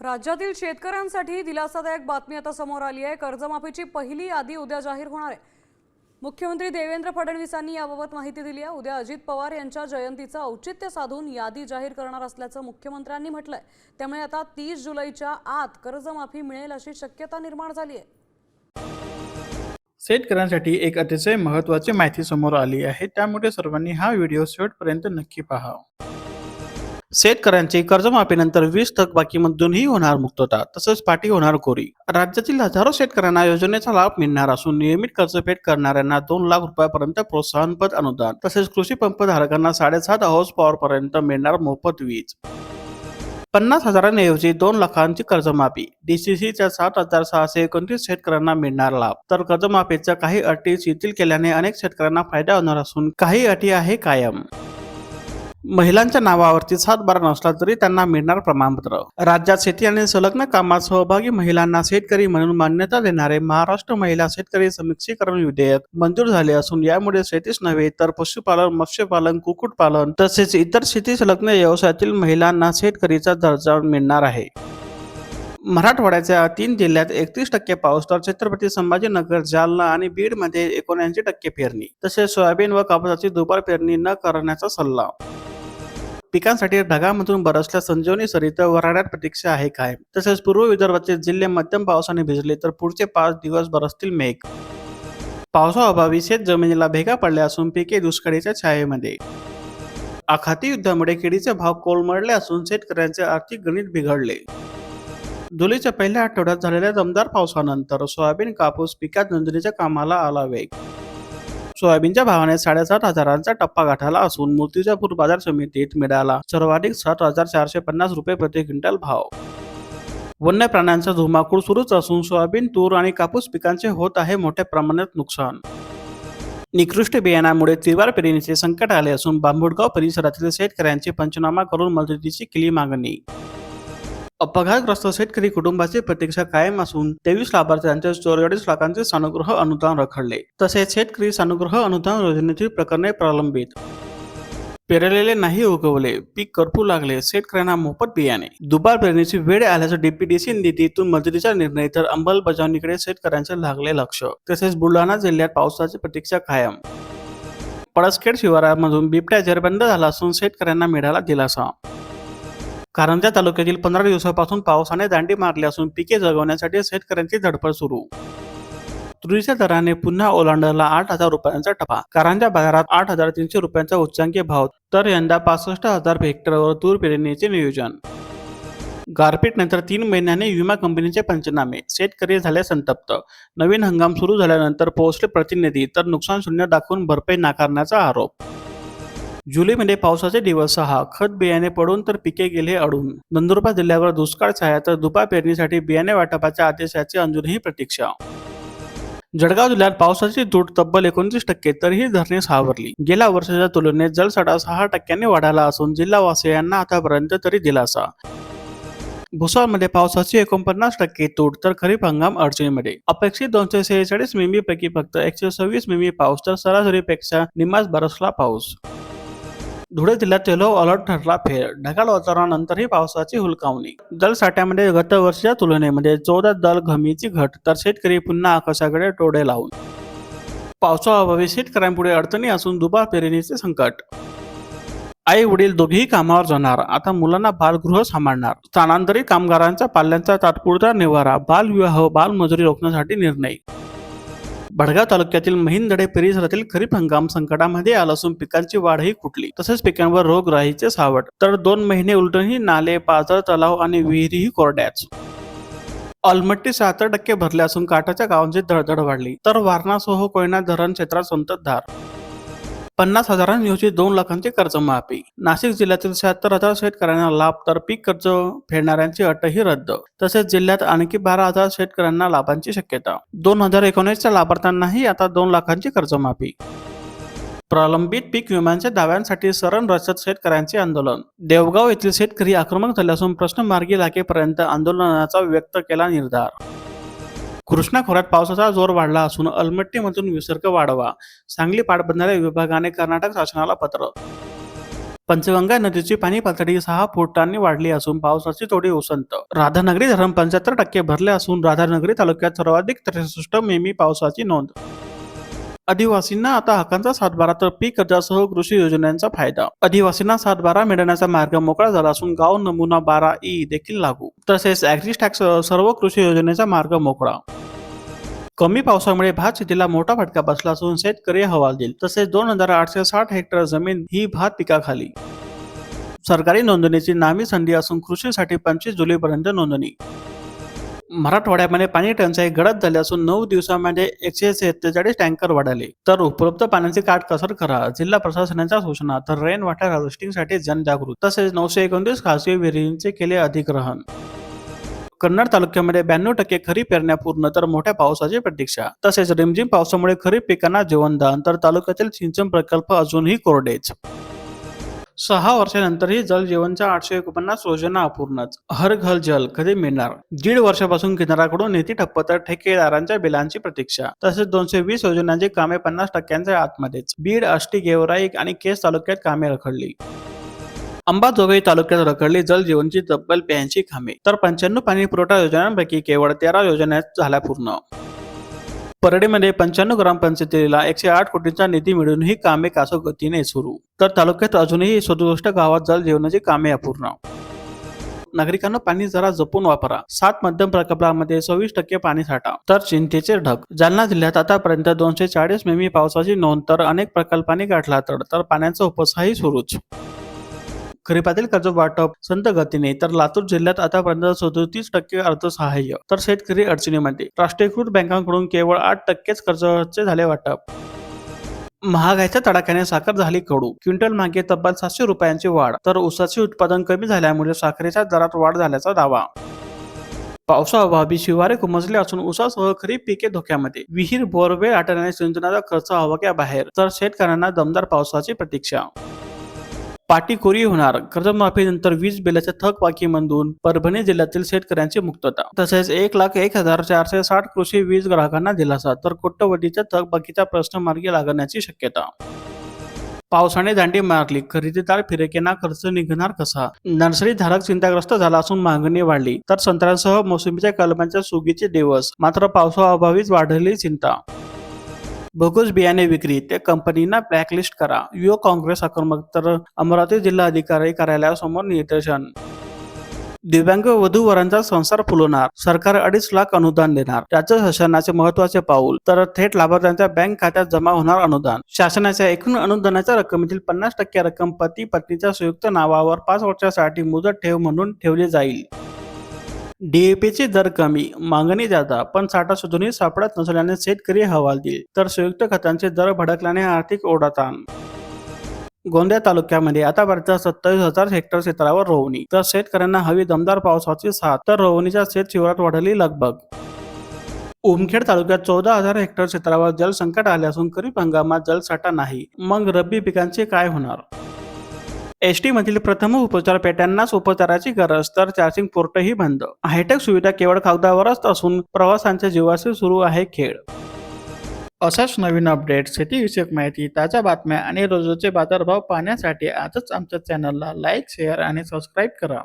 राज्यातील शेतकऱ्यांसाठी दिलासादायक बातमी आता समोर आली आहे। कर्जमाफीची पहिली यादी उद्या जाहीर होणार आहे। मुख्यमंत्री देवेंद्र फडणवीसांनी याबाबत माहिती दिली आहे। उद्या अजित पवार यांच्या जयंतीचं औचित्य साधून यादी जाहीर करणार असल्याचं मुख्यमंत्र्यांनी म्हटलंय। त्यामुळे आता 30 जुलैच्या आत कर्जमाफी मिळेल अशी शक्यता निर्माण झाली आहे। शेतकऱ्यांसाठी एक अतिशय महत्त्वाची माहिती समोर आली आहे, त्यामुळे सर्वांनी हा व्हिडिओ शेवटपर्यंत नक्की पहा। शेतकऱ्यांची कर्जमाफीनंतर 20 थकबाकीमधूनही होणार मुक्तता, तसेच पाटी होणार कोरी। राज्यातील हजारो शेतकऱ्यांना योजनेचा लाभ मिळणार असून नियमित कर्जफेड करणाऱ्यांना 2 लाख रुपयापर्यंत प्रोत्साहनपर अनुदान, तसेच कृषी पंप धारकांना 7.5 हॉर्स पॉवर पर्यंत मिळणार मोफत वीज। 50,000 2 लाखांची कर्जमाफी। डीसीसीच्या 7,629 शेतकऱ्यांना मिळणार लाभ। तर कर्जमाफीच्या काही अटी शिथिल केल्याने अनेक शेतकऱ्यांना फायदा होणार असून काही अटी आहे कायम। महिलांच्या नावावरती 7/12 नसला तरी त्यांना मिळणार प्रमाणपत्र। राज्यात शेती आणि संलग्न कामात सहभागी महिलांना शेतकरी म्हणून मान्यता देणारे महाराष्ट्र महिला शेतकरी सक्षमीकरण विधेयक मंजूर झाले असून यामुळे शेतीच नव्हे तर पशुपालन, मत्स्यपालन, कुक्कुटपालन तसेच इतर शेती संलग्न व्यवसायातील महिलांना शेतकरीचा दर्जा मिळणार आहे। मराठवाड्याच्या 3 जिल्ह्यात 31% पाऊस, तर छत्रपती संभाजीनगर, जालना आणि बीड मध्ये 79% पेरणी, तसेच सोयाबीन व कापसाची दुबार पेरणी न करण्याचा सल्ला। पिकांसाठी ढगांमधून बरसल्या संजीवनी सरी तर वऱ्हाडात प्रतीक्षा आहे कायम। तसेच पूर्व विदर्भाचे जिल्हे मध्यम पावसाने भिजले तर पुढचे 5 दिवस बरसतील मेघ। पावसाअभावी शेत जमिनीला भेगा पडल्या असून पिके दुष्काळीच्या छायेमध्ये। आखाती युद्धामुळे केळीचे भाव कोलमडले असून शेतकऱ्यांचे आर्थिक गणित बिघडले। जुलैच्या पहिल्या आठवड्यात झालेल्या दमदार पावसानंतर सोयाबीन कापूस पिकात नोंदणीच्या कामाला आला वेग। सोयाबीनच्या भावाने 7,500चा टप्पा गाठला असून मूर्तिजापूर बाजार समितीत मिळाला सर्वाधिक 7,450 रुपये प्रति क्विंटल भाव। वन्य प्राण्यांचा धुमाकूळ सुरूच असून सोयाबीन, तूर आणि कापूस पिकांचे होत आहे मोठ्या प्रमाणात नुकसान। निकृष्ट बियाणामुळे त्रिवार पेरणीचे संकट आले असून बांबुडगाव परिसरातील शेतकऱ्यांची पंचनामा करून मदतीची केली मागणी। अपघातग्रस्त शेतकरी कुटुंबाची प्रतीक्षा कायम असून 23 लाभार्थ्यांचे 44 लाखांचे सानुग्रह अनुदान रखडले। तसेच शेतकरी सानुग्रह अनुदान योजनेतील प्रकरणे प्रलंबित। पेरलेले नाही उगवले, पीक करपू लागले, शेतकऱ्यांना मोफत बियाणे। दुबार पेरणीची वेळ आल्याचं डीपीडीसी निधीतून मदतीचा निर्णय तर अंमलबजावणीकडे शेतकऱ्यांचे लागले लक्ष। तसेच बुलढाणा जिल्ह्यात पावसाची प्रतीक्षा कायम। पळसखेड शिवारामधून बिबट्या जेरबंद झाला असून शेतकऱ्यांना मिळाला दिलासा। कारंजा तालुक्यातील 15 दिवसापासून पावसाने दांडी मारली असून पिके जगवण्यासाठी शेतकऱ्यांची धडपड सुरू। तुरीच्या दराने पुन्हा ओलांडला 8,000 रुपयांचा टप्पा। कारंजा बाजारात 8,300 रुपयांचा उच्चांकी भाव, तर यंदा 65,000 हेक्टरवर तूर पेरणीचे नियोजन। गारपीटनंतर 3 महिन्यांनी विमा कंपनीचे पंचनामे, शेतकरी झाले संतप्त। नवीन हंगाम सुरू झाल्यानंतर पोहोचले प्रतिनिधी तर नुकसान शून्य दाखवून भरपाई नाकारण्याचा आरोप। जुलैमध्ये पावसाचे दिवस 6, खत बियाणे पडून तर पिके गेले अडून। नंदुरबार जिल्ह्यावर दुष्काळ छाया तर दुबार पेरणीसाठी बियाणे वाटपाच्या आदेशाची अजूनही प्रतीक्षा। जळगाव जिल्ह्यात पावसाची तूट तब्बल 29%, तरीही धरणे सावरली। गेल्या वर्षाच्या तुलनेत जलसाठा 6% वाढला असून जिल्हावासियांना आतापर्यंत तरी दिलासा। भुसावळमध्ये पावसाची 49% तूट तर खरीप हंगाम अडचणीमध्ये। अपेक्षित 246 मिमी पैकी फक्त 126 मिमी पाऊस, तर सरासरीपेक्षा निम्माच बरसला पाऊस। धुळे जिल्ह्यात येलो अलर्ट ठरला फेर, ढगाळ वातावरणानंतरही पावसाची हुलकावणी। जलसाठ्यामध्ये गत वर्षीच्या तुलनेमध्ये 14 दल घमीची घट, तर शेतकरी पुन्हा आकाशाकडे टोळे लावून। पावसाअभावी शेतकऱ्यांपुढे अडचणी असून दुबार पेरणीचे संकट। आई वडील दोघेही कामावर जाणार, आता मुलांना बालगृह सांभाळणार। स्थानांतरित कामगारांच्या पाल्यांचा तात्पुरता निवारा, बालविवाह, बालमजुरी रोखण्यासाठी निर्णय। भडगाव तालुक्यातील महिंदडे परिसरातील खरीप हंगाम संकटामध्ये आला असून पिकांची वाढही खुंटली, तसेच पिकांवर रोगराईचे सावट। तर 2 महिने उलटूनही नाले, पाझर, तलाव आणि विहिरीही कोरड्याच। अलमट्टी 76% भरले असून काठाच्या गावांची धडधड वाढली, तर वारणासह कोयना धरण क्षेत्रात संततधार। 50,000 2 लाखांची कर्जमाफी। नाशिक जिल्ह्यातील 76,000 शेतकऱ्यांना लाभ, तर पीक कर्ज फेडणाऱ्यांची अटही रद्द। तसेच जिल्ह्यात आणखी 12,000 शेतकऱ्यांना लाभांची शक्यता। 2019च्या लाभार्थ्यांनाही आता 2 लाखांची कर्जमाफी। प्रलंबित पीक विम्याच्या दाव्यांसाठी शरण रचत शेतकऱ्यांचे आंदोलन। देवगाव येथील शेतकरी आक्रमक झाले असून प्रश्न मार्गी लागेपर्यंत आंदोलनाचा व्यक्त केला निर्धार। कृष्णा खोऱ्यात पावसाचा जोर वाढला असून अलमट्टीमधून विसर्ग वाढवा, सांगली पाटबंधारे विभागाने कर्नाटक शासनाला पत्र। पंचगंगा नदीची पाणी पातळी 6 फुटांनी वाढली असून पावसाची तोडी ओसंत. राधानगरी धरण 75% भरले असून राधानगरी तालुक्यात सर्वाधिक 63 मिमी पावसाची नोंद. आदिवासींना आता हक्कांचा 7/12 तर पीक कर्जासह कृषी योजनांचा फायदा. आदिवासींना 7/12 मिळण्याचा मार्ग मोकळा झाला असून गाव नमुना 12E देखील लागू. तसेच ॲग्रीस्टॅक्स सर्व कृषी योजनेचा मार्ग मोकळा. कमी पावसामुळे भात शेतीला मोठा फटका बसला असून शेतकरी हवालदिल. तसेच 2860 हेक्टर जमीन ही भात पिकाखाली. सरकारी नोंदणीची नामी संधी असून कृषीसाठी 25 जुलैपर्यंत नोंदणी. मराठवाड्यामध्ये पाणी टंचाई गडद झाली असून 9 दिवसांमध्ये 147 टँकर वाढले. तर उपलब्ध पाण्याची काटकसर करा. जिल्हा प्रशासनाच्या सूचना. तर रेन वॉटर हार्वेस्टिंगसाठी जनजागृती. तसेच 929 खासगी विहिरींचे केले अधिग्रहण. कन्नड तालुक्यामध्ये 92% खरीप पेरण्या पूर्ण तर मोठ्या पावसाची प्रतीक्षा. तसेच रिमझिम पावसामुळे खरीप पिकांना जीवनदान तर तालुक्यातील सिंचन प्रकल्प अजूनही कोरडेच. 6 वर्षानंतरही जल जीवनच्या 849 योजना अपूर्णच. हर घर जल कधी मिळणार? 1.5 वर्षापासून केंद्राकडून नीती ठप्प तर ठेकेदारांच्या बिलांची प्रतीक्षा. तसेच 220 योजनांची कामे 50%च्या आतमध्येच. बीड, आष्टी, गेवराई आणि केज तालुक्यात कामे रखडली. अंबाजोगाई तालुक्यात रखडली जल जीवनची तब्बल 82 कामे तर 95 पाणी पुरवठा योजनांपैकी केवळ 13 योजना झाल्या पूर्ण. परळीमध्ये 95 ग्रामपंचायतीला 108 कोटींचा निधी मिळून ही कामे कासोगतीने सुरू. तर तालुक्यात अजूनही 67 गावात जल जीवनाची कामे अपूर्ण. नागरिकांना पाणी जरा जपून वापरा. 7 मध्यम प्रकल्पांमध्ये 26% पाणी साठा तर चिंतेचे ढग. जालना जिल्ह्यात आतापर्यंत 240 मिमी पावसाची नोंद तर अनेक प्रकल्पांनी गाठला तर पाण्याचा उपसाही सुरूच. खरीपातील कर्ज वाटप संत गतीने तर लातूर जिल्ह्यात आतापर्यंत 37% अर्थसहाय्य तर शेतकरी अडचणीमध्ये. राष्ट्रीयकृत बँकांकडून केवळ 8%च कर्जाचे झाले वाटप. महागाईच्या तडाख्याने साखर झाली कडू. क्विंटल मागे तब्बल 700 रुपयांची वाढ तर ऊसाचे उत्पादन कमी झाल्यामुळे साखरेच्या दरात वाढ झाल्याचा दावा. पावसाअभावी शिवारे कुमजले असून ऊसासह खरीप पिके धोक्यामध्ये. विहीर बोरवेल आटण्याने सिंचनाचा खर्च आवाक्याबाहेर तर शेतकऱ्यांना दमदार पावसाची प्रतीक्षा. पाटीकोरी होणार. कर्जमाफीनंतर वीज बिलाच्या थकबाकीमधून परभणी जिल्ह्यातील शेतकऱ्यांची मुक्तता. तसेच 1,01,460 कृषी वीज ग्राहकांना दिलासा तर कोट्यवधीच्या थकबाकीचा प्रश्न मार्गी लागण्याची शक्यता. पावसाने दांडी मारली. खरेदीदार फिरकेना खर्च निघणार कसा? नर्सरी धारक चिंताग्रस्त झाला असून मागणी वाढली तर संत्र्यांसह मोसंबीच्या कलमांच्या सुगीचे दिवस. मात्र पावसाअभावीच वाढली चिंता. बोगस बियाणे विक्री ते कंपनींना ब्लॅकलिस्ट करा. युवक काँग्रेस आक्रमक तर अमरावती जिल्हा अधिकारी कार्यालयासमोर निदर्शन. दिव्यांग वधूवरांचा संसार फुलवणार. सरकार 2.5 लाख अनुदान देणार. राज्य शासनाचे महत्वाचे पाऊल तर थेट लाभार्थ्यांच्या बँक खात्यात जमा होणार अनुदान. शासनाच्या एकूण अनुदानाच्या रकमेतील 50% रक्कम पती पत्नीच्या संयुक्त नावावर 5 वर्षासाठी मुदत ठेव म्हणून ठेवली जाईल. डीएपीचे दर कमी, मागणी जादा पण साठा शोधूनही सापडत नसल्याने शेतकरी हवालदिल तर संयुक्त खतांचे दर भडकल्याने आर्थिक ओढाताण. गोंदिया तालुक्यामध्ये आतापर्यंत 27,000 हेक्टर क्षेत्रावर रोवणी तर शेतकऱ्यांना हवी दमदार पावसाची साथ तर रोवणीच्या शेत शिवारात वाढली लगबग. उमखेड तालुक्यात 14,000 हेक्टर क्षेत्रावर जलसंकट आले असून खरीप हंगामात जलसाठा नाही. मग रब्बी पिकांचे काय होणार? एसटी मधील प्रथम उपचार पेट्यांनाच उपचाराची गरज तर चार्जिंग पोर्टही बंद. हायटेक सुविधा केवळ कागदावरच असून प्रवाशांच्या जीवाशी सुरू आहे खेळ. अशाच नवीन अपडेट, शेतीविषयक माहिती, ताज्या बातम्या आणि रोजचे बाजारभाव पाहण्यासाठी आजच आमच्या चॅनलला लाईक, शेअर आणि सबस्क्राईब करा.